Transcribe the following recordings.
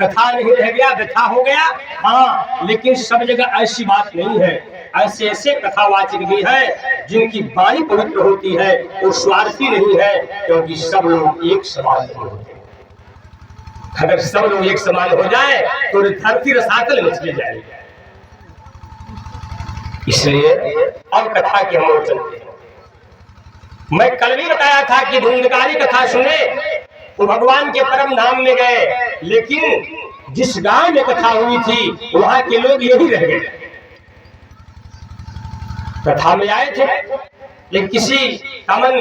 कथा नहीं रह गया, व्यथा हो गया। हाँ, लेकिन सब जगह ऐसी बात नहीं है। ऐसे ऐसे कथावाचक भी है जिनकी वाणी पवित्र होती है, वो स्वार्थी नहीं है, क्योंकि सब लोग एक समान नहीं होते। अगर सब लोग एक समान हो जाए तो धरती रसातल में चली जाएगी। इसलिए अब कथा के हम चलते हैं। मैं कल भी बताया था कि धुंधकारी कथा सुने वो भगवान के परम धाम में गए, लेकिन जिस गांव में कथा हुई थी वहां के लोग यही रह गए। कथा में आए थे, लेकिन किसी का मन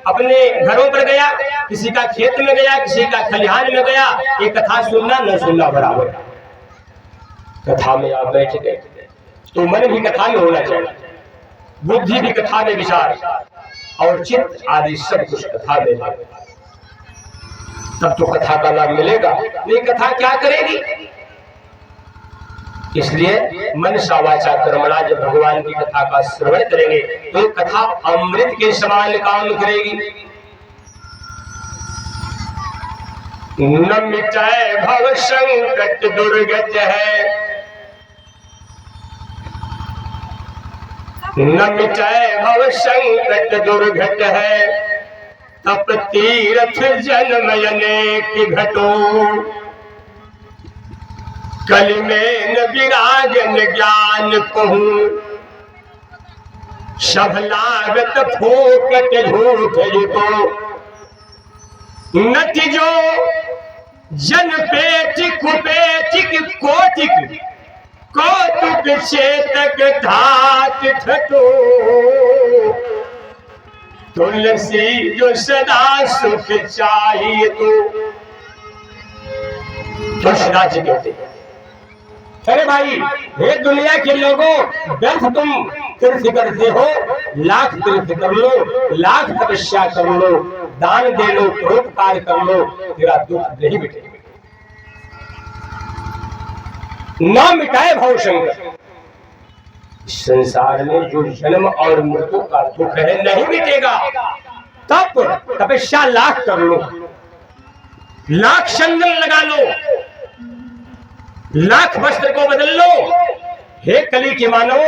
अपने घरों पर गया, किसी का खेत में गया, किसी का खलिहान में गया। ये कथा सुनना न सुनना बराबर। कथा में आप बैठ गए तो मन भी कथा में होना चाहिए, बुद्धि भी कथा में, विचार और चित्त आदि सब कुछ कथा में है। तब तो कथा का लाभ मिलेगा। नहीं कथा क्या करेगी? इसलिए मनसा वाचा कर्मणा, जब भगवान की कथा का श्रवण करेंगे तो कथा अमृत के समान काम करेगी। न मिटाए भव संकट दुर्गत है, न मिटाए भव संकट दुर्घट है, तप तीर्थ जन्म अनेक घटो, कल में न विराजन ज्ञान कहूं, सब लागत फोकट झूठ को, नति जो जन पेटिक कुपेटिक कोटिक, कौतुक चेतक धात ठटो, तुलसी जो सदा सुख चाहिए तो सदा जी कहते हैं। अरे भाई, हे दुनिया के लोगों, व्यर्थ तुम तीर्थ करते हो, लाख तीर्थ कर लो, लाख तपस्या कर लो, दान दे लो, परोपकार कर लो, तेरा दुख नहीं मिटेगा। ना मिटाए भव संकट, संसार में जो जन्म और मृत्यु का दुख है नहीं मिटेगा। तब तपस्या लाख कर लो, लाख संगम लगा लो, लाख वस्त्र को बदल लो। हे कली के मानव,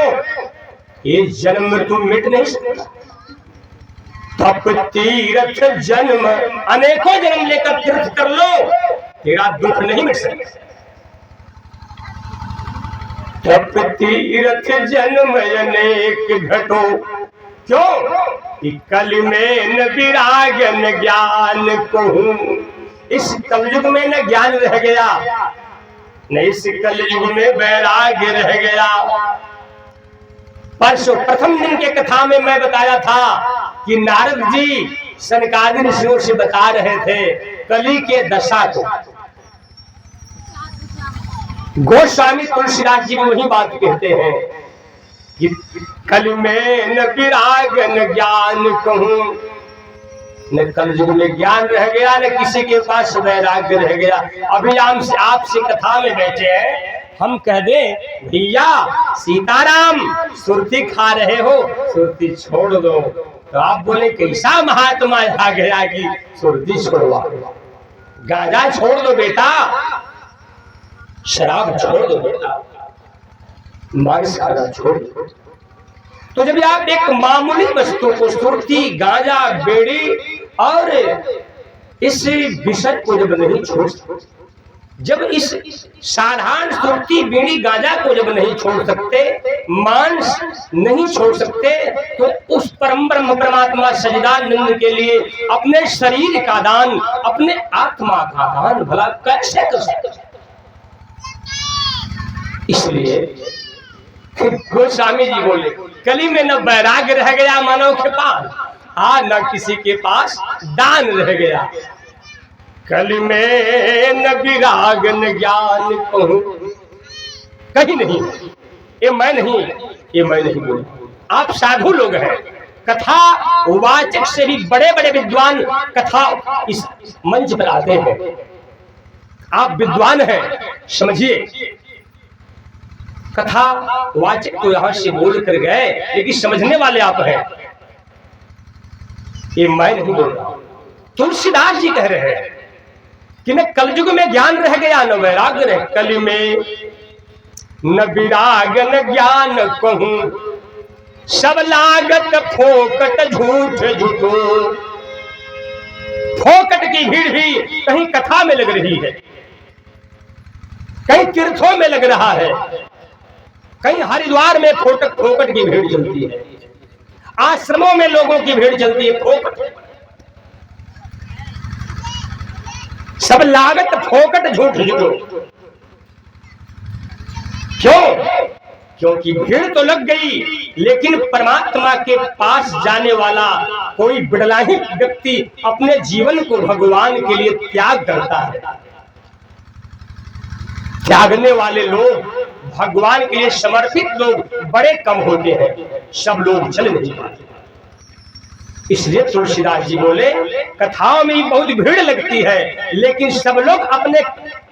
ये जन्म मृत्यु मिट नहीं सकता। तप तीर्थ जन्म, अनेकों जन्म लेकर तीर्थ कर लो, तेरा दुख नहीं मिट सकता। तप तीर्थ जन्म अनेक घटो, क्यों? कल में न विरागन ज्ञान कहूं, इस कलयुग में न ज्ञान रह गया, न इस कलयुग में वैराग्य रह गया। परसों प्रथम दिन के कथा में मैं बताया था कि नारद जी सनकादिक ऋषियों से बता रहे थे कली के दशा को। गोस्वामी तुलसीदास जी वही बात कहते हैं कि कल में न विरागन ज्ञान कहूं, न कलयुग में ज्ञान रह गया, न किसी के पास वैराग्य रह गया। अभी आपसे कथा में बैठे हैं, हम कह दें भैया सीताराम सुरती खा रहे हो, सुरती छोड़ दो, तो आप बोले कैसा महात्मा आ गया कि सुरती छोड़वा, गांजा छोड़ दो बेटा, शराब छोड़ दो बेटा, मांस खाना छोड़ दो। तो जब आप एक मामूली वस्तु को सुरती, गांजा, बेड़ी और इस विषय को जब नहीं छोड़, जब इस साधारण सुरती, बीड़ी, गांजा को जब नहीं छोड़ सकते, मांस नहीं छोड़ सकते, तो उस परम ब्रह्म परमात्मा सच्चिदानंद के लिए अपने शरीर का दान, अपने आत्मा का दान भला कैसे कर सकते? इसलिए गोस्वामी जी बोले कली में न वैराग्य रह गया मानव के पास, न किसी के पास दान रह गया। कली में न विराग न ज्ञान कहूं, कहीं नहीं, ये मैं नहीं बोल। आप साधु लोग हैं, कथा वाचक से भी बड़े बड़े विद्वान कथा इस मंच पर आते हैं। आप विद्वान हैं, समझिए। कथा वाचक तो यहां से बोल कर गए, लेकिन समझने वाले आप हैं। ये मैं नहीं बोल रहा, तुलसीदास जी कह रहे हैं कि न कलयुग में ज्ञान रह गया न वैराग्य रह, कलि में न विराग न ज्ञान कहूं, सब लागत फोकट झूठ झूठो। फोकट की भीड़ भी कहीं कथा में लग रही है, कहीं तीर्थों में लग रहा है, कहीं हरिद्वार में फोकट की भीड़ चलती है, आश्रमों में लोगों की भीड़ चलती है, फोकट। सब लागत फोकट झूठ झूठो। क्यों? क्योंकि भीड़ तो लग गई, लेकिन परमात्मा के पास जाने वाला कोई बिड़ला ही व्यक्ति अपने जीवन को भगवान के लिए त्याग करता है। त्यागने वाले लोग, भगवान के लिए समर्पित लोग बड़े कम होते हैं, सब लोग चल नहीं पाते। इसलिए तुलसीदास जी बोले, कथाओं में बहुत भीड़ लगती है, लेकिन सब लोग अपने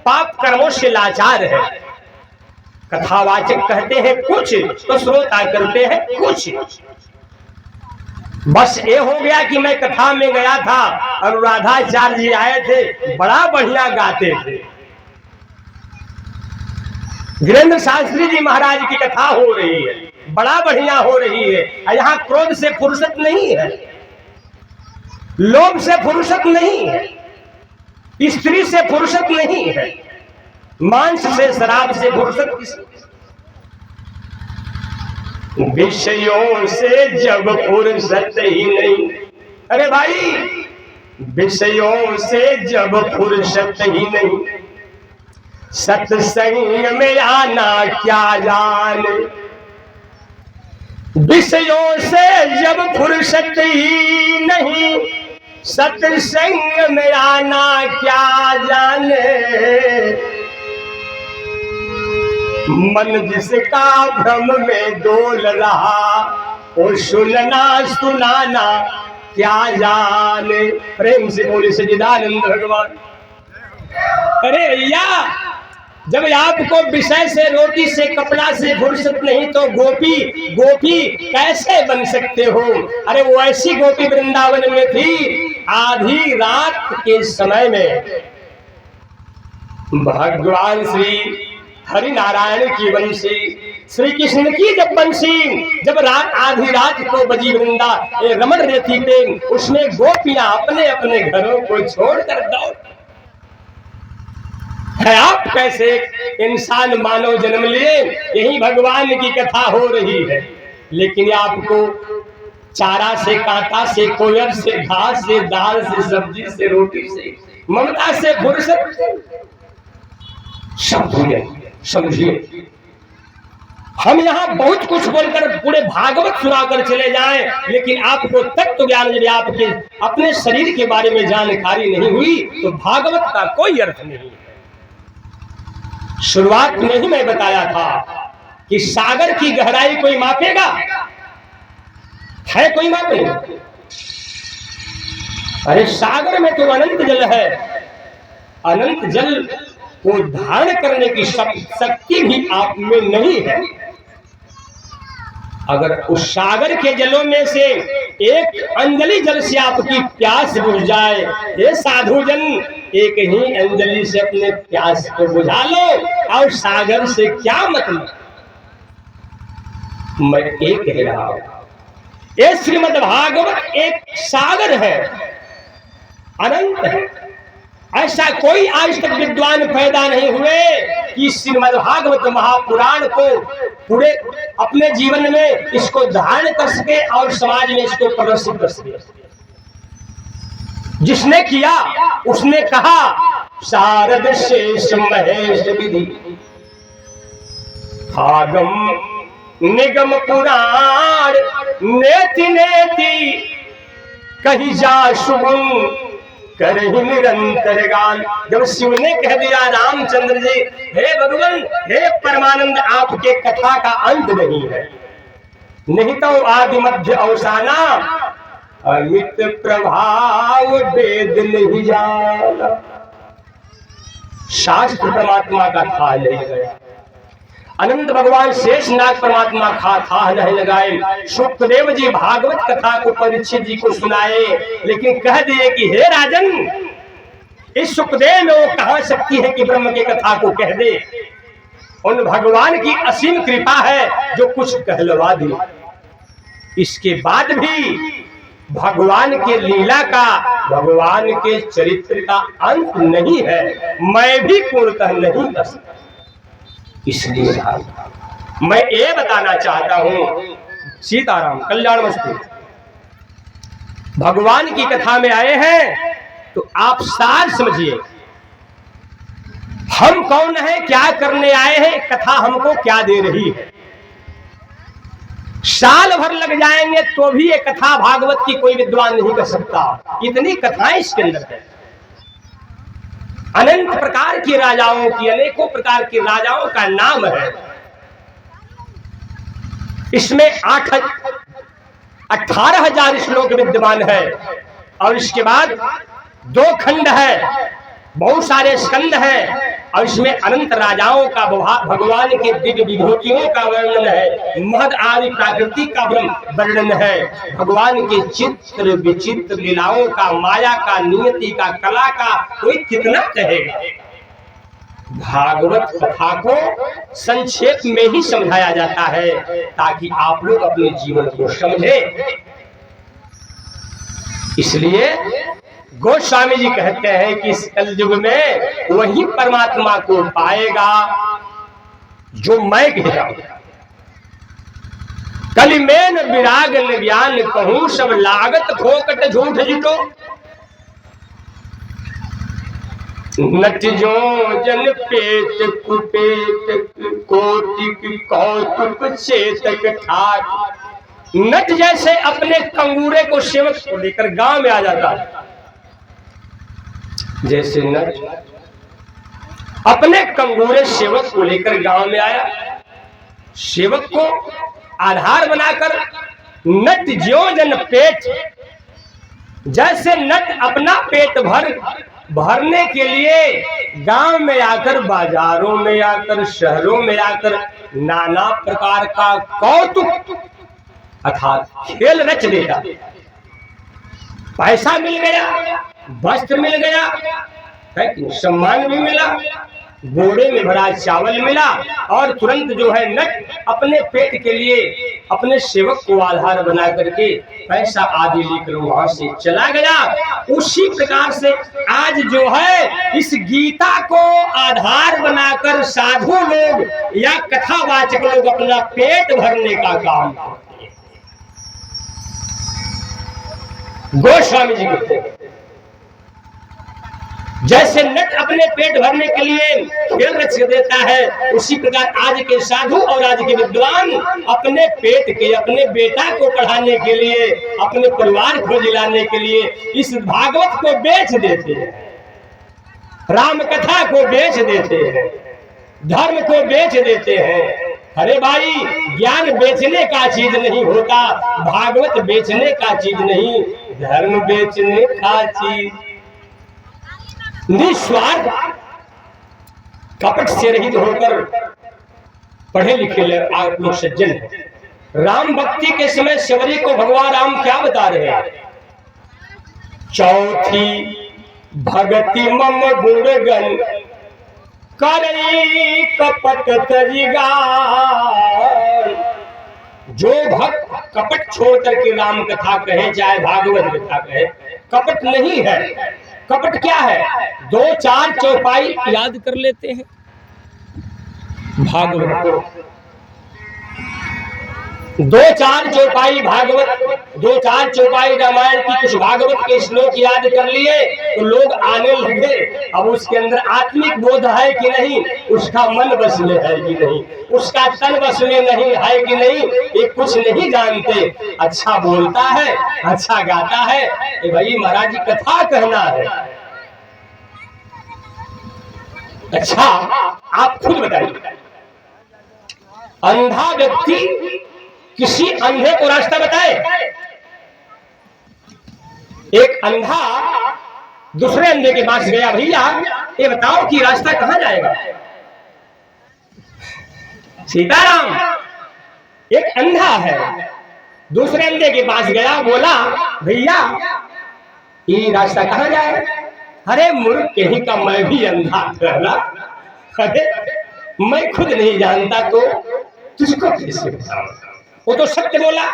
पाप कर्मों से लाचार है। कथावाचक कहते हैं कुछ तो श्रोता करते हैं कुछ। बस ये हो गया कि मैं कथा में गया था, अनुराधाचार्य जी आए थे, बड़ा बढ़िया गाते थे। वीरेंद्र शास्त्री जी महाराज की कथा हो रही है, बड़ा बढ़िया हो रही है। यहाँ क्रोध से फुर्सत नहीं है, लोभ से फुर्सत नहीं है, स्त्री से फुर्सत नहीं है, मांस से शराब से फुर्सत किसी। विषयों से जब फुर्सत ही नहीं, अरे भाई विषयों से जब फुर्सत ही नहीं, सत्संग में आना क्या जाने। विषयों से जब फुर्सत ही नहीं, सत्संग में आना क्या जाने। मन जिसका भ्रम में डोल रहा, वो सुनना सुनाना क्या जाने। प्रेम से बोले सच्चिदानंद भगवान। अरे भैया, जब आपको विषय से, रोटी से, कपड़ा से फुर्सत नहीं तो गोपी कैसे बन सकते हो। अरे वो ऐसी गोपी वृंदावन में थी, आधी रात के समय में भगवान श्री हरि नारायण की बंसी, श्री कृष्ण की जब बंसी, जब रात आधी रात को बजी वृंदा रमण रहती थे, उसमें गोपियां अपने अपने घरों को छोड़कर दौड़ है। आप कैसे इंसान मानव जन्म लिए, यही भगवान की कथा हो रही है, लेकिन आपको चारा से, कांटा से, कोयर से, घास से, दाल से, सब्जी से, रोटी से, ममता से फुर्सत समझिए। हम यहाँ बहुत कुछ बोलकर पूरे भागवत सुनाकर चले जाएं, लेकिन आपको तत्व ज्ञान यदि आपके अपने शरीर के बारे में जानकारी नहीं हुई तो भागवत का कोई अर्थ नहीं है। शुरुआत में ही मैं बताया था कि सागर की गहराई कोई मापेगा है? कोई मापेगा? अरे सागर में तो अनंत जल है, अनंत जल को धारण करने की शक्ति भी आप में नहीं है। अगर उस सागर के जलों में से एक अंजलि जल से आपकी प्यास बुझ जाए, हे साधुजन, एक ही अंजलि से अपने प्यास को बुझा लो, और सागर से क्या मतलब। मैं एक कह रहा हूं, ये श्रीमद् भागवत एक सागर है, अनंत है। ऐसा कोई आज तक विद्वान पैदा नहीं हुए कि श्रीमद् भागवत महापुराण को पूरे अपने जीवन में इसको धारण कर सके और समाज में इसको प्रदर्शित कर सके। जिसने किया उसने कहा, शारद शेष महेश विधि भागम निगम पुराण नेति नेति कही जा शुभम करहि निरंतर गान। जब शिव ने कह दिया, रामचंद्र जी, हे भगवान, हे परमानंद, आपके कथा का अंत नहीं है, नहीं तो आदि मध्य अवसाना, अमित प्रभाव वेद नहीं जाना। शास्त्र परमात्मा का था नहीं गया, अनंत भगवान शेषनाग परमात्मा था नहीं लगाए। सुखदेव जी भागवत कथा को परीक्षित जी को सुनाए, लेकिन कह दिए कि हे राजन, इस सुखदेव में वो कहां शक्ति है कि ब्रह्म की कथा को कह दे। उन भगवान की असीम कृपा है जो कुछ कहलवा दी। इसके बाद भी भगवान के लीला का, भगवान के चरित्र का अंत नहीं है, मैं भी पूर्णतः नहीं कर सकता। इसलिए मैं ये बताना चाहता हूं, सीताराम कल्याण वस्तु, भगवान की कथा में आए हैं तो आप सार समझिए, हम कौन है, क्या करने आए हैं, कथा हमको क्या दे रही है। साल भर लग जाएंगे तो भी ये कथा भागवत की कोई विद्वान नहीं कर सकता, इतनी कथाएं इसके अंदर है। अनंत प्रकार के राजाओं की, अनेकों प्रकार के राजाओं का नाम है। इसमें 18,000 श्लोक विद्यमान है और इसके बाद 2 खंड है, बहुत सारे स्कंद हैं और इसमें अनंत राजाओं का, भगवान के दिव्य विभूतियों का वर्णन है, महद आदि प्राकृतिक का वर्णन है, भगवान के चित्र विचित्र लीलाओं का, माया का, नियति का, कला का, कोई कितना कहेगा। भागवत कथा को संक्षेप में ही समझाया जाता है ताकि आप लोग अपने जीवन को समझें। इसलिए गोस्वामी जी कहते हैं कि इस कलयुग में वही परमात्मा को पाएगा जो मैं कह रहा हूं। कलि में न विराग न ज्ञान कहूं, सब लागत फोकट झूठ जितो। नट जो जन पेट कुपेट, कोटि कौतुक चेतक ठाक। नट जैसे अपने कंगूरे को सेवक को लेकर गांव में आ जाता है, जैसे नट अपने कंगूरे सेवक को लेकर गांव में आया, सेवक को आधार बनाकर नट ज्यों जन पेट, जैसे नट अपना पेट भरने के लिए गांव में आकर, बाजारों में आकर, शहरों में आकर नाना प्रकार का कौतुक अर्थात खेल रच देगा। पैसा मिल गया, वस्त्र मिल गया, सम्मान भी मिला, बोरे में भरा चावल मिला और तुरंत जो है नट अपने पेट के लिए अपने सेवक को आधार बना करके पैसा आदि लेकर वहां से चला गया। उसी प्रकार से आज जो है इस गीता को आधार बनाकर साधु लोग या कथावाचक लोग अपना पेट भरने का काम करते हैं। गोस्वामी जी कहते हैं जैसे नट अपने पेट भरने के लिए खेल रच देता है, उसी प्रकार आज के साधु और आज के विद्वान अपने पेट के, अपने बेटा को पढ़ाने के लिए, अपने परिवार को जिलाने के लिए इस भागवत को बेच देते हैं, राम कथा को बेच देते हैं, धर्म को बेच देते हैं। अरे भाई, ज्ञान बेचने का चीज नहीं होता, भागवत बेचने का चीज नहीं, धर्म बेचने का चीज। निस्वार्थ कपट से रहित होकर पढ़े लिखे आप लोग सज्जन हैं। राम भक्ति के समय शबरी को भगवान राम क्या बता रहे हैं? चौथी भगति मम गुणगन करई कपट तजिगा। जो भक्त कपट छोड़ करके राम कथा कहे, चाहे भागवत कथा कहे, कपट नहीं है। कपट क्या है? 2-4 चौपाई याद कर लेते हैं भागवत को, 2-4 चौपाई भागवत, 2-4 चौपाई रामायण की, कुछ भागवत के श्लोक याद कर लिए तो लोग आने लगे। अब उसके अंदर आत्मिक बोध है कि नहीं, उसका मन बस में है कि नहीं, उसका तन बस में नहीं है कि नहीं, ये कुछ नहीं जानते। अच्छा बोलता है, अच्छा गाता है, ए भाई महाराज जी कथा कहना है। अच्छा आप खुद बताइए, अंधा व्यक्ति किसी अंधे को रास्ता बताए? एक अंधा दूसरे अंधे के पास गया, भैया ये बताओ कि रास्ता कहां जाएगा? सीताराम, एक अंधा है, दूसरे अंधे के पास गया, बोला भैया ये रास्ता कहां जाएगा? अरे मूर्ख कहीं का, मैं भी अंधा कहला। अरे मैं खुद नहीं जानता तो तुझको कैसे बताऊं? वो तो सत्य बोला।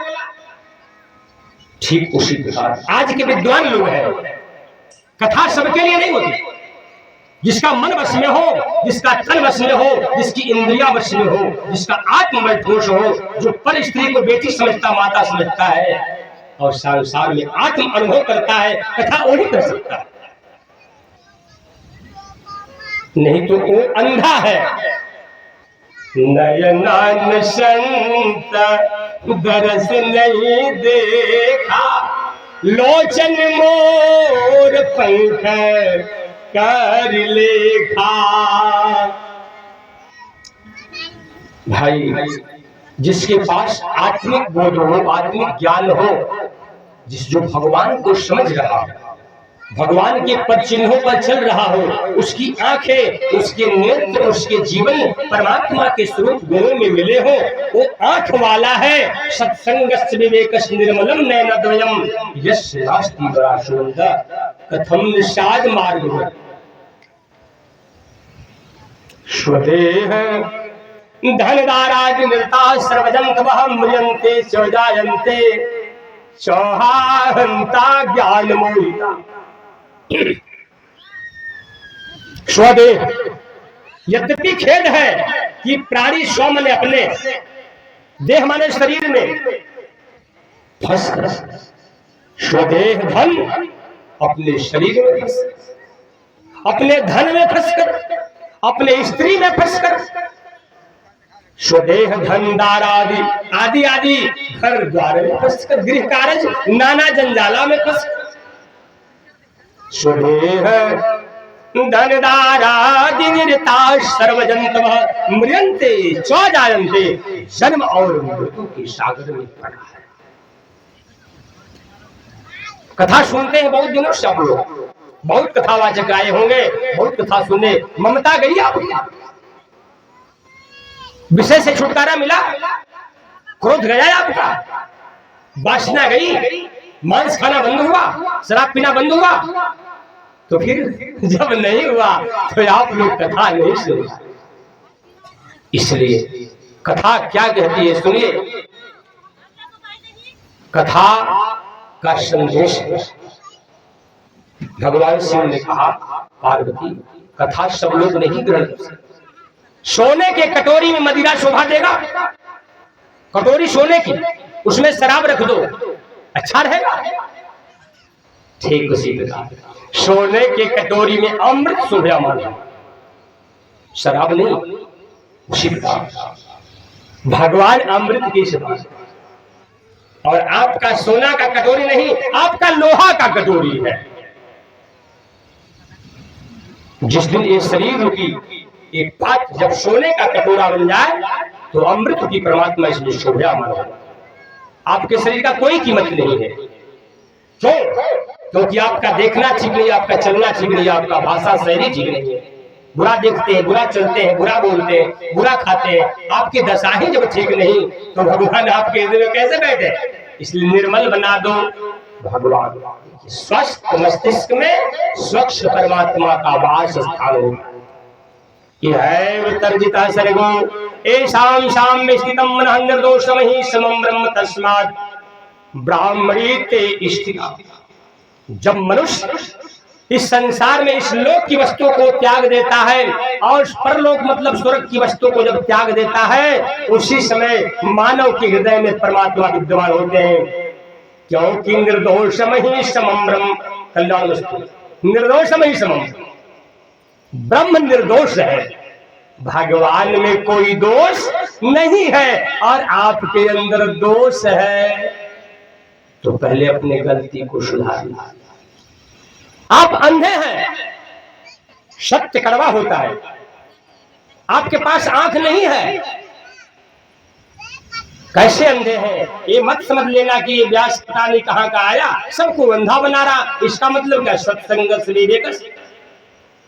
ठीक उसी प्रकार आज के विद्वान लोग हैं, कथा सबके लिए नहीं होती। जिसका मन वश में हो, जिसका तन वश में हो, जिसकी इंद्रिया वश में हो, जिसका आत्मबल ठोस हो, जो पर स्त्री को बेटी समझता, माता समझता है और संसार में आत्म अनुभव करता है, कथा वही कर सकता है। नहीं तो वो अंधा है। नयनान संत दरस नहीं देखा, लोचन मोर पंख कर लेखा। भाई जिसके पास आत्मिक बोध हो, आत्मिक ज्ञान हो, जो भगवान को समझ रहा हो, भगवान के पद चिन्हों पर चल रहा हो, उसकी आंखें, उसके नेत्र, उसके जीवन परमात्मा के स्वरूप गुणों में मिले हो, वो आंख वाला है। सत्संगस्य विवेकस्य निर्मलम नयनद्वयम यस्य नास्ति पराशुंद कथम निषाद मार्ग। स्वदेह धनदारादि निर्ता सर्वजंत वह म्रियन्ते चौजायन्ते चौहाहंता ज्ञान मोहिता। स्वदेह, यद्यपि खेद है कि प्राणी स्व माने अपने, देह माने शरीर में फंस कर, स्वदेह धन अपने शरीर में फंस, अपने धन में फंस कर, अपने स्त्री में फंस कर, स्वदेह धन दार आदि आदि आदि घर द्वार में फंस कर, गृह कार्य नाना जंजाला में फंस कर, स्वदेह धनदारादि निरता सर्वजंतवः म्रियन्ते चौजायन्ते, जन्म और मृत्यु के सागर में पड़ा है। कथा सुनते हैं बहुत दिनों से आप लोग, बहुत कथावाचक आए होंगे, बहुत कथा सुने, ममता गई आपकी, विषय से छुटकारा मिला, क्रोध गया आपका, वासना गई, मांस खाना बंद हुआ, शराब पीना बंद हुआ। तो फिर जब नहीं हुआ तो आप लोग कथा नहीं सुने। इसलिए कथा क्या कहती है सुनिए। कथा का संदेश है। भगवान शिव ने कहा, पार्वती कथा सब लोग नहीं ग्रहण कर सकते। सोने के कटोरी में मदिरा शोभा देगा? कटोरी सोने की, उसमें शराब रख दो, अच्छा रहेगा? ठीक उसी प्रकार सोने के कटोरी में अमृत शोभायमान, शराब नहीं। उसी प्रकार भगवान अमृत की सेवा, और आपका सोना का कटोरी नहीं, आपका लोहा का कटोरी है। जिस दिन ये शरीर की एक पात्र जब सोने का कटोरा बन जाए तो अमृत की परमात्मा इसमें शोभायमान हो। आपके शरीर का कोई कीमत नहीं है। क्यों? क्योंकि आपका देखना ठीक नहीं, आपका चलना ठीक नहीं, आपका भाषा शैली ठीक नहीं है। बुरा देखते हैं, बुरा चलते हैं, बुरा बोलते हैं, बुरा खाते हैं। आपकी दशा ही जब ठीक नहीं तो भगवान आपके हृदय में कैसे बैठे? इसलिए निर्मल बना दो भगवान, स्वस्थ मस्तिष्क में स्वच्छ परमात्मा का वास स्थान हो। तर्जिता सर्गो एषां शाम में स्थितम मनः निर्दोषमहि समं ब्रह्म तस्मात् ब्राह्मणी ते स्थिता। जब मनुष्य इस संसार में इस लोक की वस्तुओं को त्याग देता है और परलोक मतलब स्वर्ग की वस्तुओं को जब त्याग देता है, उसी समय मानव के हृदय में परमात्मा विद्यमान होते हैं। क्योंकि निर्दोषमहि समं ब्रह्म, कल्याण वस्तु निर्दोषमहि समं, ब्रह्म निर्दोष है, भगवान में कोई दोष नहीं है और आपके अंदर दोष है। तो पहले अपने गलती को सुधारना। आप अंधे हैं, सत्य कड़वा होता है। आपके पास आंख नहीं है, कैसे अंधे हैं? ये मत समझ लेना कि ये व्यास पता नहीं कहां का आया, सबको अंधा बना रहा। इसका मतलब क्या? सत्संगस्य विवेकस्य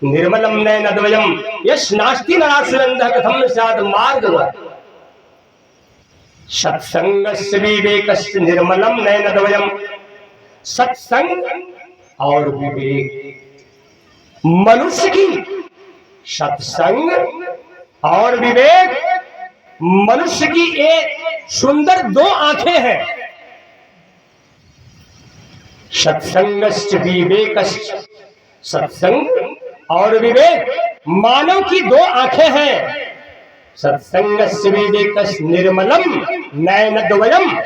निर्मलम नयनद्वयम यस् नास्ति नरासुरंधः कथम स्यात् मार्गः। सत्संगस्य विवेकस्य निर्मलम नयनद्वयम, सत्संग और विवेक मनुष्य की सत्संग और विवेक। मनुष्य की एक सुंदर दो आंखें हैं, सत्संगश्च विवेकश्च। सत्संग और विवेक मानव की दो आंखें हैं। सत्संगस्य विवेकस्य निर्मलम नयनद्वयम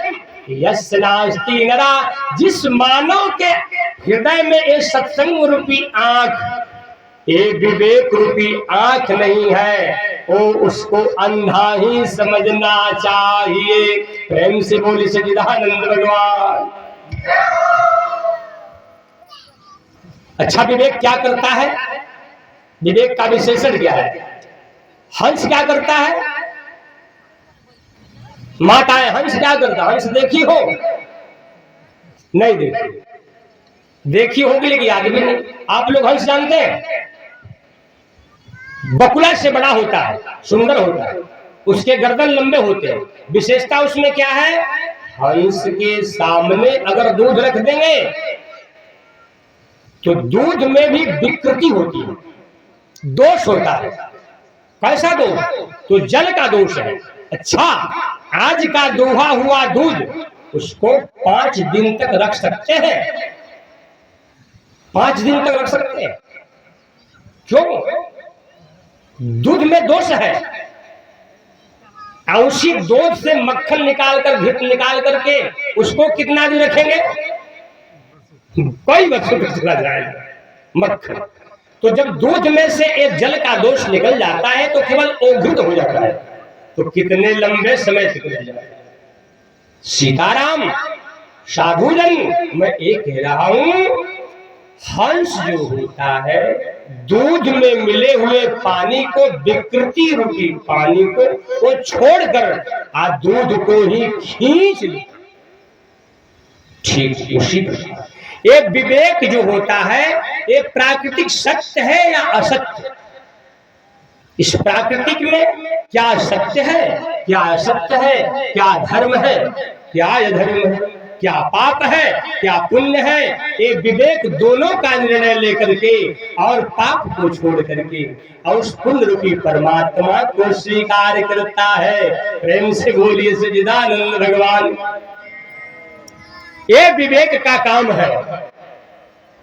यस्य नास्ति नरा। जिस मानव के हृदय में ये सत्संग रूपी आंख, ये विवेक रूपी आंख नहीं है, वो उसको अंधा ही समझना चाहिए। प्रेम से बोली सच्चिदानंद भगवान। अच्छा, विवेक क्या करता है? विवेक का विशेषण क्या है? हंस क्या करता है? माताएं, हंस क्या करता है? हंस देखी हो? नहीं देखी। देखी होगी लेकिन याद भी नहीं। आप लोग हंस जानते हैं? बकुला से बड़ा होता है, सुंदर होता है, उसके गर्दन लंबे होते हैं। विशेषता उसमें क्या है? हंस के सामने अगर दूध रख देंगे तो दूध में भी विकृति होती है, दोष होता है। कैसा दोष? तो जल का दोष है। अच्छा, आज का दोहा हुआ दूध उसको 5 दिन तक रख सकते हैं? 5 दिन तक रख सकते हैं। क्यों? दूध में दोष है। उसी दूध से मक्खन निकाल कर, घी निकाल करके उसको कितना दिन रखेंगे? कई वर्षों तक चला जाएगा मक्खन। तो जब दूध में से एक जल का दोष निकल जाता है तो केवल अवरुद्ध हो जाता है, तो कितने लंबे समय तक रह जाता है। सीताराम साधुजन, मैं एक कह रहा हूं, हंस जो होता है दूध में मिले हुए पानी को, विकृति रूपी पानी को वो छोड़कर आ दूध को ही खींच ले। ठीक उसी प्रकार ये विवेक जो होता है, ये प्राकृतिक सत्य है या असत्य? इस प्राकृतिक में क्या सत्य है, क्या असत्य है, क्या धर्म है, क्या अधर्म है, क्या पाप है, क्या पुण्य है, ये विवेक दोनों का निर्णय लेकर के और पाप को छोड़ करके और उस पुण्य रूपी परमात्मा को स्वीकार करता है। प्रेम से बोलिए सच्चिदानंद भगवान। ये विवेक का काम है।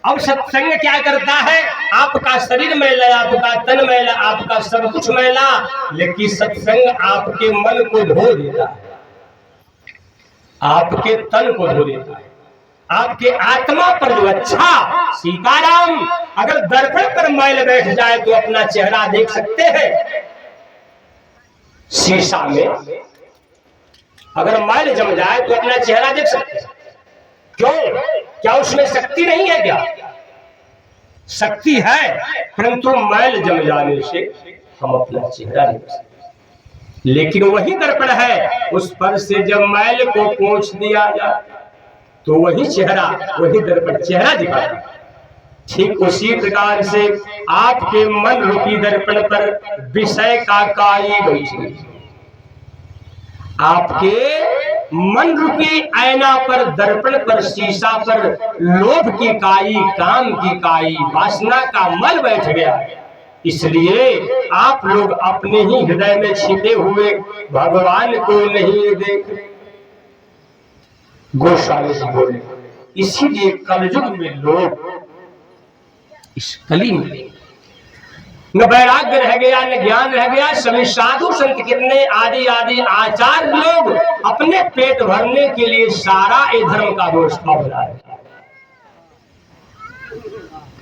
अब सत्संग क्या करता है? आपका शरीर मैला, आपका तन मैला, आपका सब कुछ मैला, लेकिन सत्संग आपके मन को धो देता है, आपके तन को धो देता है, आपके आत्मा पर जो अच्छा। सीताराम, अगर दर्पण पर मैल बैठ जाए तो अपना चेहरा देख सकते हैं? शीशा में अगर मैल जम जाए तो अपना चेहरा देख सकते हैं? क्यों? क्या उसमें शक्ति नहीं है? क्या शक्ति है, परंतु मैल जम जाने से हम अपना चेहरा नहीं देख सकते। लेकिन वही दर्पण है, उस पर से जब मैल को पोंछ दिया जाए तो वही चेहरा, वही दर्पण चेहरा दिखाता है। ठीक उसी प्रकार से आपके मन रूपी दर्पण पर विषय का काई बैठी, आपके मन रूपी आईना पर, दर्पण पर, शीशा पर लोभ की काई, काम की काई, वासना का मल बैठ गया। इसलिए आप लोग अपने ही हृदय में छिपे हुए भगवान को नहीं देख। गोस्वामी जी बोले, इसीलिए कलयुग में लोग, इस कली में न वैराग्य रह गया, न ज्ञान रह गया। सभी साधु संत कितने आदि आदि आचार्य लोग अपने पेट भरने के लिए सारा ये धर्म का व्यवस्था बना है।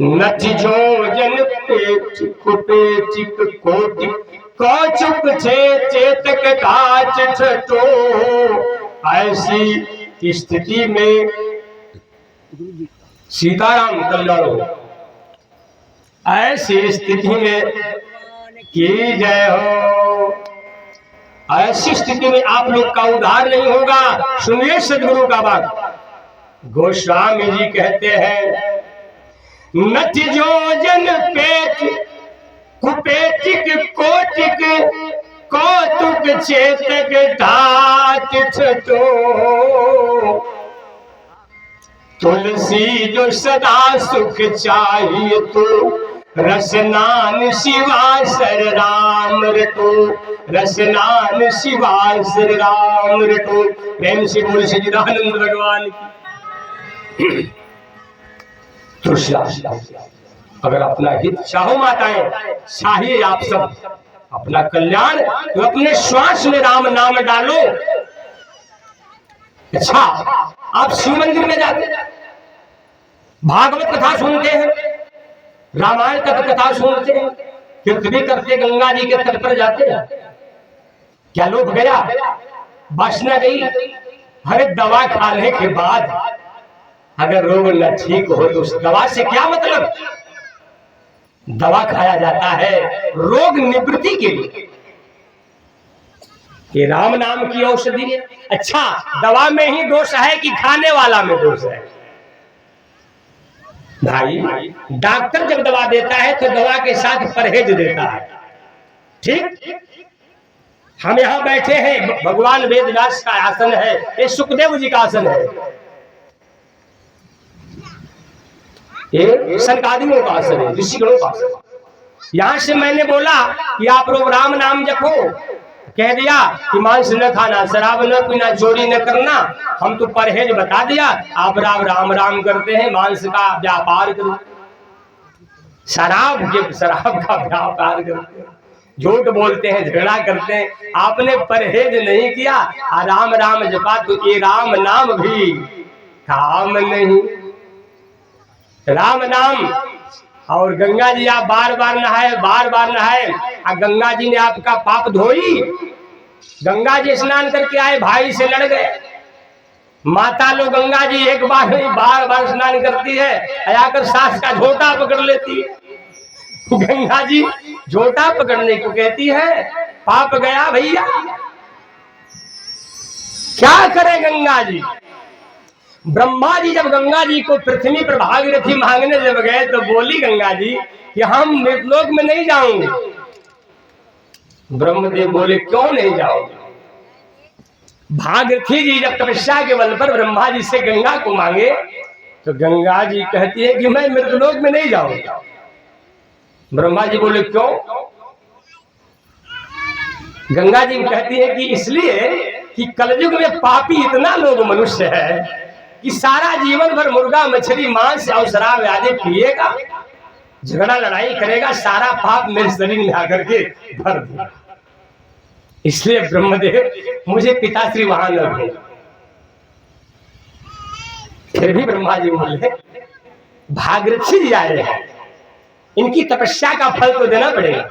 नच जो जन पेचिक पेचिक कोटिक कौचुक छे चेतक काच छटो। ऐसी स्थिति में सीताराम कल्याण हो। ऐसी स्थिति में की जय हो। ऐसी स्थिति में आप लोग का उद्धार नहीं होगा। सुनिए सदगुरु का बात। गोस्वामी जी कहते हैं, नच जो जन पेट कुपेटिक कोटिक कौतुक चेतक ढाट छटो। तुलसी जो सदा सुख चाहिए तो रसनान शिवा सर राम रटो, रसनान शिवा सर राम रटो। प्रेम से बोल सच्चिदानंद भगवान की। तुलसीदास अगर अपना हित चाहो माताएं, चाहिए आप सब अपना कल्याण, तो अपने श्वास में राम नाम डालो। अच्छा, आप शिव मंदिर में जाते हैं, भागवत कथा सुनते हैं, रामायण कथा सुनते हैं, तीर्थ भी करते, गंगा जी के तट पर जाते हैं, क्या लोभ गया, वासना गई? अरे दवा खाने के बाद अगर रोग न ठीक हो तो उस दवा से क्या मतलब? दवा खाया जाता है रोग निवृत्ति के लिए, ये राम नाम की औषधि है। अच्छा, दवा में ही दोष है कि खाने वाला में दोष है? भाई, डॉक्टर जब दवा देता है तो दवा के साथ परहेज देता है, ठीक? हम यहां बैठे हैं, भगवान वेदव्यास का आसन है, ये सुखदेव जी का आसन है, ये सनकादियों का आसन है, ऋषिगणों का आसन। यहां से मैंने बोला कि आप लोग राम नाम जपो, कह दिया कि मांस न खाना, शराब न पीना, चोरी न करना, हम तो परहेज बता दिया, आप राम राम राम करते हैं, मांस का व्यापार करो, शराब का व्यापार करते हैं, झूठ बोलते हैं, झगड़ा करते हैं। आपने परहेज नहीं किया, राम राम जपा, तो ये राम नाम भी काम नहीं। राम नाम और गंगा जी आप बार बार नहाए, बार बार नहाए, गंगा जी ने आपका पाप धोई। गंगा जी स्नान करके आए, भाई से लड़ गए, माता लोग गंगा जी एक बार नहीं बार बार स्नान करती है, आकर सास का झोटा पकड़ लेती है। गंगा जी झोटा पकड़ने को कहती है, पाप गया भैया, क्या करे गंगा जी? ब्रह्मा जी जब गंगा जी को पृथ्वी पर भागीरथी मांगने जब गए तो बोली गंगा जी कि हम मृतलोक में नहीं जाऊंगे। ब्रह्मदेव बोले क्यों नहीं जाओगे? भागीरथी जी जब तपस्या के बल पर ब्रह्मा जी से गंगा को मांगे तो गंगा जी कहती है कि मैं मृतलोक में नहीं जाऊंगा। ब्रह्मा जी बोले क्यों? गंगा जी कहती है कि इसलिए कि कलयुग में पापी इतना लोग मनुष्य है कि सारा जीवन भर मुर्गा मछली मांस और शराब आदि पिएगा, झगड़ा लड़ाई करेगा, सारा पाप मेरे शरीर में आकर के भर देगा। इसलिए ब्रह्मदेव मुझे पिताश्री वहां न भेज। फिर भी ब्रह्मा जी बोले भागीरथी जी आए हैं, इनकी तपस्या का फल तो देना पड़ेगा,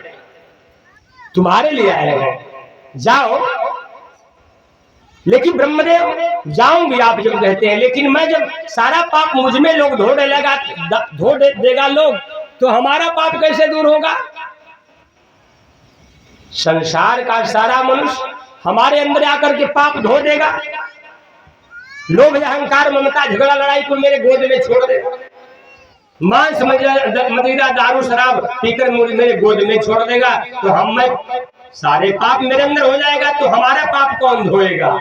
तुम्हारे लिए आए हैं, जाओ। लेकिन ब्रह्मदेव जाऊंगी आप जब कहते हैं, लेकिन मैं जब सारा पाप मुझ में लोग धो देगा लोग, तो हमारा पाप कैसे दूर होगा? संसार का सारा मनुष्य हमारे अंदर आकर के पाप धो देगा। लोभ अहंकार ममता झगड़ा लड़ाई को मेरे गोद में छोड़ देगा, मांस मदिरा दारू शराब पीकर मेरे गोद में छोड़ देगा, तो हम में सारे पाप मेरे अंदर हो जाएगा, तो हमारा पाप कौन धोएगा?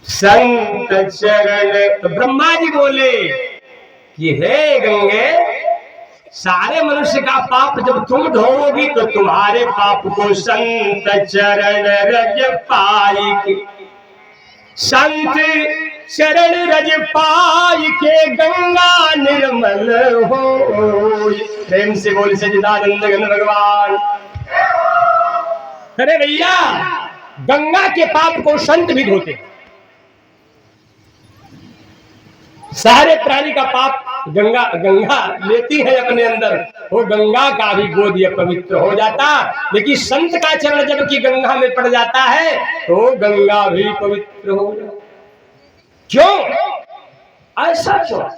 संत चरण। तो ब्रह्मा जी बोले कि हे गंगे, सारे मनुष्य का पाप जब तुम धोओगी तो तुम्हारे पाप को संत चरण रज पाई के, संत शरण रज पाई के गंगा निर्मल हो। प्रेम से बोल सच्चिदानंद घन भगवान। अरे भैया, गंगा के पाप को संत भी धोते, सारे प्राणी का पाप गंगा लेती है अपने अंदर, वो गंगा का भी गोद पवित्र हो जाता। लेकिन संत का चरण जब कि गंगा में पड़ जाता है तो गंगा भी पवित्र हो जाता। क्यों ऐसा? क्यों?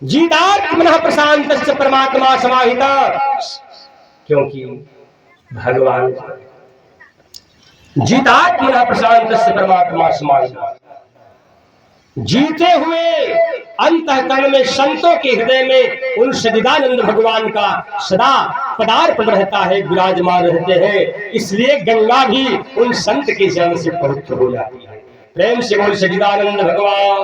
जीतात्मनः प्रशांतस्य परमात्मा समाहिता, क्योंकि भगवान जीतात्मनः प्रशांतस्य परमात्मा समाहिता, जीते हुए अंतःकरण में संतों के हृदय में उन सच्चिदानंद भगवान का सदा पदार्पण रहता है, विराजमान रहते हैं। इसलिए गंगा भी उन संत के जन्म से पवित्र हो जाती है। प्रेम से बोल सच्चिदानंद भगवान।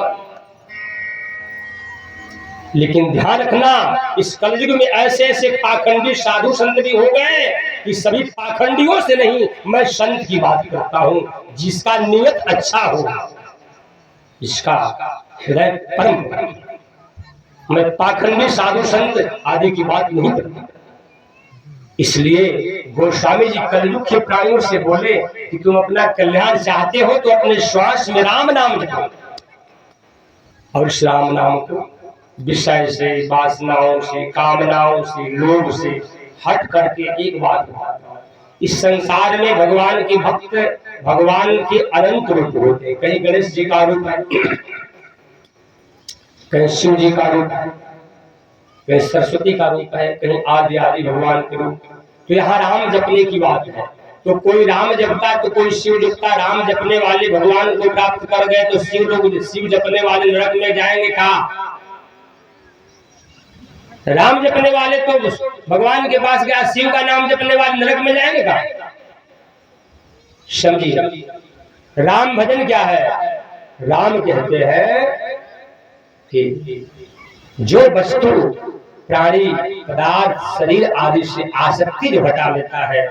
लेकिन ध्यान रखना, इस कलयुग में ऐसे ऐसे पाखंडी साधु संत भी हो गए कि सभी पाखंडियों से नहीं, मैं संत की बात करता हूं जिसका नियत अच्छा हो, जिसका हृदय परम। मैं पाखंडी साधु संत आदि की बात नहीं करता। इसलिए गोस्वामी जी कलयुग के प्राणियों से बोले कि तुम अपना कल्याण चाहते हो तो अपने श्वास में राम नाम जपो, और इस राम नाम को विषय से, वासनाओं से, कामनाओं से, लोभ से हट करके एक बात बताता हूं, इस संसार में भगवान के भक्त भगवान के अनंत रूप होते हैं। कहीं गणेश जी का रूप है, कहीं शिव जी का रूप है, कहीं सरस्वती का रूप है, कहीं आदि आदि भगवान के रूप। तो यहाँ राम जपने की बात है, तो कोई राम जपता तो कोई शिव जपता। राम जपने वाले भगवान को प्राप्त कर गए तो शिव लोग, शिव जपने वाले नरक में जाएंगे कहा? राम जपने वाले तो भगवान के पास गया, शिव का नाम जपने वाले नरक में जाएंगे कहा? समझिए, राम भजन क्या है? राम कहते हैं कि जो वस्तु प्राणी पदार्थ शरीर आदि से आसक्ति जो हटा लेता है,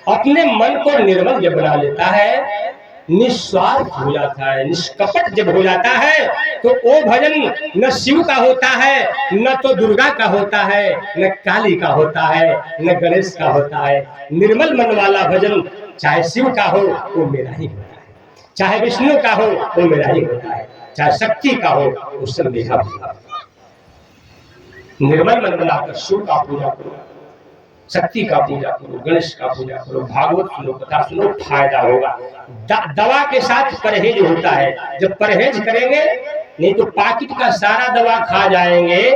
अपने मन को निर्मल जब बना लेता है, निस्वार्थ हो जाता है, निष्कपट जब हो जाता है, तो वो भजन न शिव का होता है, न तो दुर्गा का होता है, न काली का होता है, न गणेश का होता है। निर्मल मन वाला भजन चाहे शिव का हो वो मेरा ही होता है, चाहे विष्णु का हो वो मेरा ही होता है, चाहे शक्ति का हो वो सब मेरा होता है। निर्मल मन बनाकर शिव का पूजा करो, शक्ति का पूजा करो, गणेश का पूजा करो, भागवत सुनो, कथा सुनो, फायदा होगा। दवा के साथ परहेज होता है, जब परहेज करेंगे, नहीं तो पाकिट का सारा दवा खा जाएंगे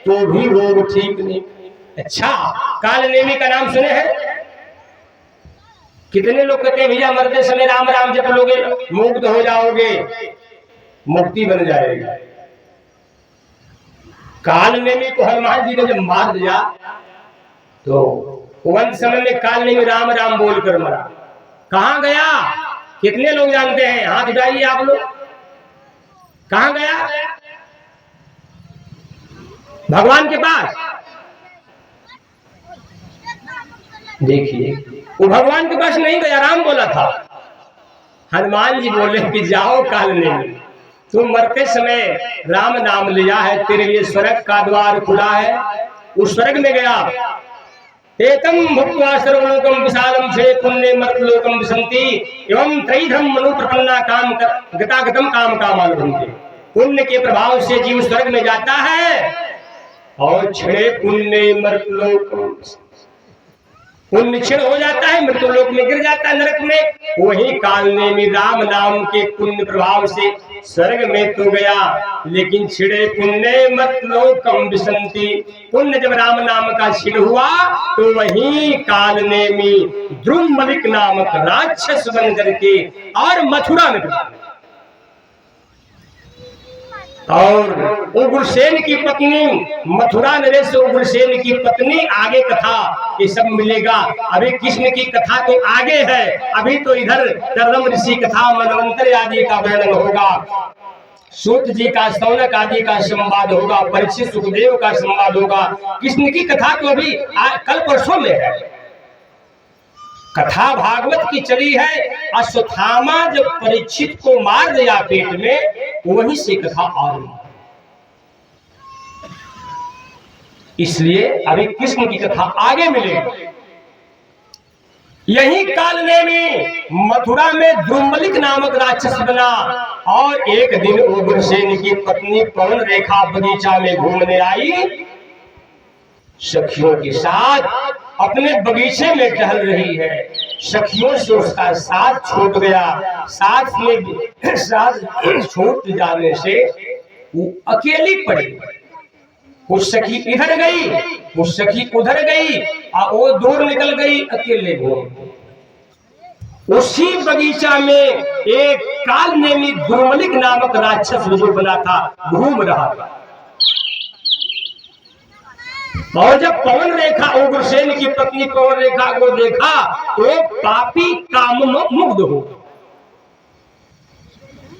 तो भी रोग ठीक नहीं। अच्छा, कालनेमी का नाम सुने हैं? कितने लोग कहते हैं भैया मरते समय राम राम जप लोगे मुक्त हो जाओगे, मुक्ति बन जाएगी। कालनेमी को हनुमान जी ने जब मार दिया तो वन समय में कालनेमी राम राम बोलकर मरा। कहां गया? कितने लोग जानते हैं? हाथ उठाइए आप लोग। कहां गया? भगवान के पास। देखिए, वो भगवान के पास नहीं गया, राम बोला था। हनुमान जी बोले कि जाओ कालनेमी, तुम मरते समय राम नाम लिया है, तेरे लिए स्वर्ग का द्वार खुला है। उस स्वर्ग में गया, एतम भुक्त्वा सर्वलोकम विशालम क्षे पुण्य मर्तलोकम विसंति एवं त्रैधम मनु प्रपन्ना काम गतागतम काम कामानुभन्ते। पुण्य के प्रभाव से जीव स्वर्ग में जाता है और क्षे पुण्य मर्तलोकम, पुण्य क्षीण हो जाता है, मृत्युलोक में गिर जाता है, नरक में। वही कालनेमी राम नाम के पुण्य प्रभाव से स्वर्ग में तो गया, लेकिन छिड़े पुण्य मर्तलोकम विसंति। पुण्य जब राम नाम का क्षीण हुआ तो वही कालनेमी द्रुमलिक नामक राक्षस बन करके और मथुरा में गया। और उग्रसेन की पत्नी मथुरा नरेश उग्रसेन की पत्नी, आगे कथा ये सब मिलेगा। अभी कृष्ण की कथा तो आगे है, अभी तो इधर कर्दम ऋषि कथा मनवंतर आदि का वर्णन होगा, सूत जी का सौनक आदि का संवाद होगा, परीक्षित सुखदेव का संवाद होगा। कृष्ण की कथा तो अभी कल परसों में है। कथा भागवत की चली है। अश्वत्थामा जब परीक्षित को मार दिया पेट में, वहीं से कथा आरंभ। इसलिए अभी कृष्ण की कथा आगे मिलेगी। यही कालनेमी मथुरा में द्रुमलिक नामक राक्षस बना और एक दिन उग्रसेन की पत्नी पवन रेखा बगीचा में घूमने आई, सखियों के साथ अपने बगीचे में टहल रही है। सखियों से उसका साथ छूट गया, साथ छूट जाने से वो अकेली पड़ी। वो सखी इधर गई, वो सखी उधर गई, और वो दूर निकल गई, अकेले घूम। उसी बगीचा में एक कालनेमी द्रुमलिक नामक राक्षस जो बना था, घूम रहा था। और जब पवन रेखा उग्रसेन की पत्नी पवन रेखा को देखा तो पापी काम मुग्ध हो।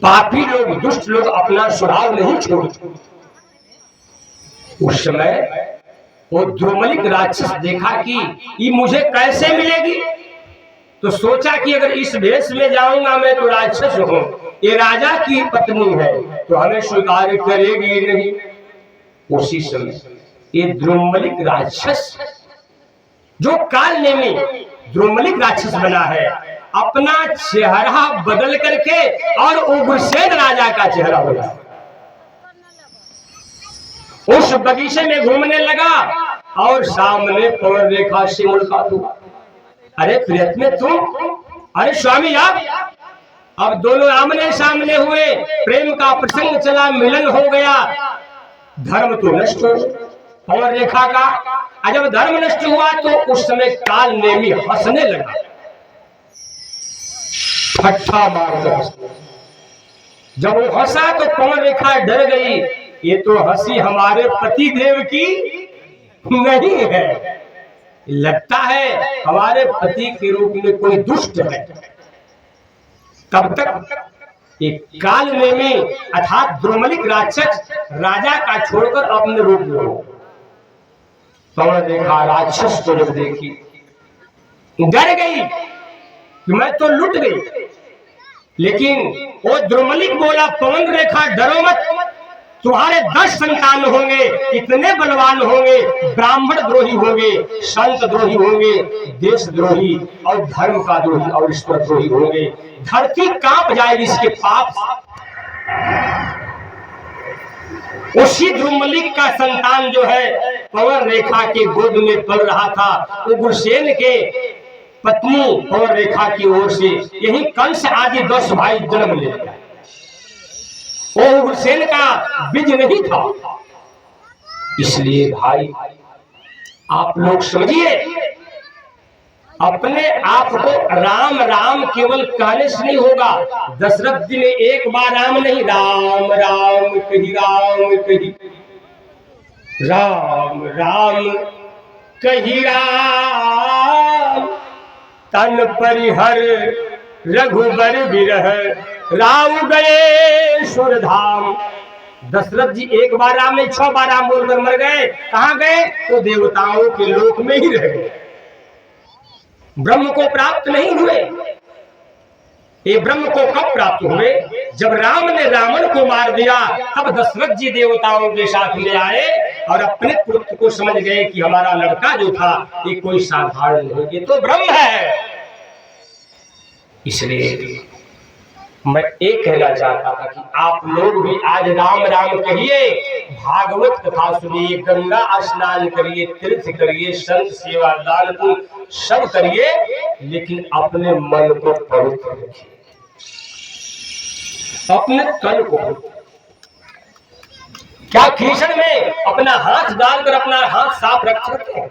पापी लोग, दुष्ट लोग अपना स्वभाव नहीं छोड़ते। उस समय वो द्रुमलिक राक्षस देखा कि ये मुझे कैसे मिलेगी, तो सोचा कि अगर इस भेष में जाऊंगा मैं तो राक्षस हूं, ये राजा की पत्नी है तो हमें स्वीकार करेगी नहीं। उसी समय ये द्रुमलिक राक्षस जो काल नेमी द्रुमलिक राक्षस बना है, अपना चेहरा बदल करके और उग्रसेन राजा का चेहरा बना उस बगीचे में घूमने लगा और सामने पवन रेखा से मुलाकात हुआ। अरे प्रियतमे तुम, अरे स्वामी आप। अब दोनों आमने सामने हुए, प्रेम का प्रसंग चला, मिलन हो गया, धर्म तो नष्ट हो पवन रेखा का। और जब धर्म नष्ट हुआ तो उस समय काल नेमी हंसने लगा, फट्टा मारकर। जब वो हंसा तो पवन रेखा डर गई, ये तो हंसी हमारे पति देव की नहीं है, लगता है हमारे पति के रूप में कोई दुष्ट है। तब तक एक काल नेमी अर्थात द्रुमलिक राक्षस राजा का छोड़कर अपने रूप में हो। पवन रेखा राक्षस को जब देखी डर गई कि मैं तो लुट गई, लेकिन वो द्रुमलिक बोला पवन रेखा डरो मत, तुम्हारे 10 संतान होंगे, इतने बलवान होंगे, ब्राह्मण द्रोही होंगे, संत द्रोही होंगे, देश द्रोही और धर्म का द्रोही और ईश्वर द्रोही होंगे, धरती कांप जाएगी इसके पाप। उसी द्रुमलिक का संतान जो है पवन रेखा के गोद में पल रहा था, उग्रसेन के पत्नी पवन रेखा की ओर से यही कंस आदि 10 भाई जन्म ले लिया। वो उग्रसेन का बीज नहीं था। इसलिए भाई आप लोग समझिए, अपने आप को राम राम केवल कहने से नहीं होगा। दशरथ जी ने एक बार राम नहीं, राम राम कही, राम कही, राम राम कही, राम तन परिहर रघुबर बिरह राम गए सुरधाम। दशरथ जी एक बार राम नहीं 6 बार राम बोलकर मर गए। कहां गए? तो देवताओं के लोक में ही रह गए, ब्रह्म को प्राप्त नहीं हुए। ये ब्रह्म को कब प्राप्त हुए? जब राम ने रावण को मार दिया, तब दशरथ जी देवताओं के साथ में आए और अपने पुत्र को समझ गए कि हमारा लड़का जो था ये कोई साधारण नहीं, ये तो ब्रह्म है। इसलिए मैं एक कहना चाहता था कि आप लोग भी आज राम राम कहिए, भागवत कथा सुनिए, गंगा स्नान करिए, तीर्थ करिए, संत सेवा दान पुण्य सब करिए, लेकिन अपने मन को पवित्र रखिए, अपने तन को। क्या कीचड़ में अपना हाथ डालकर अपना हाथ साफ रख सकते हैं?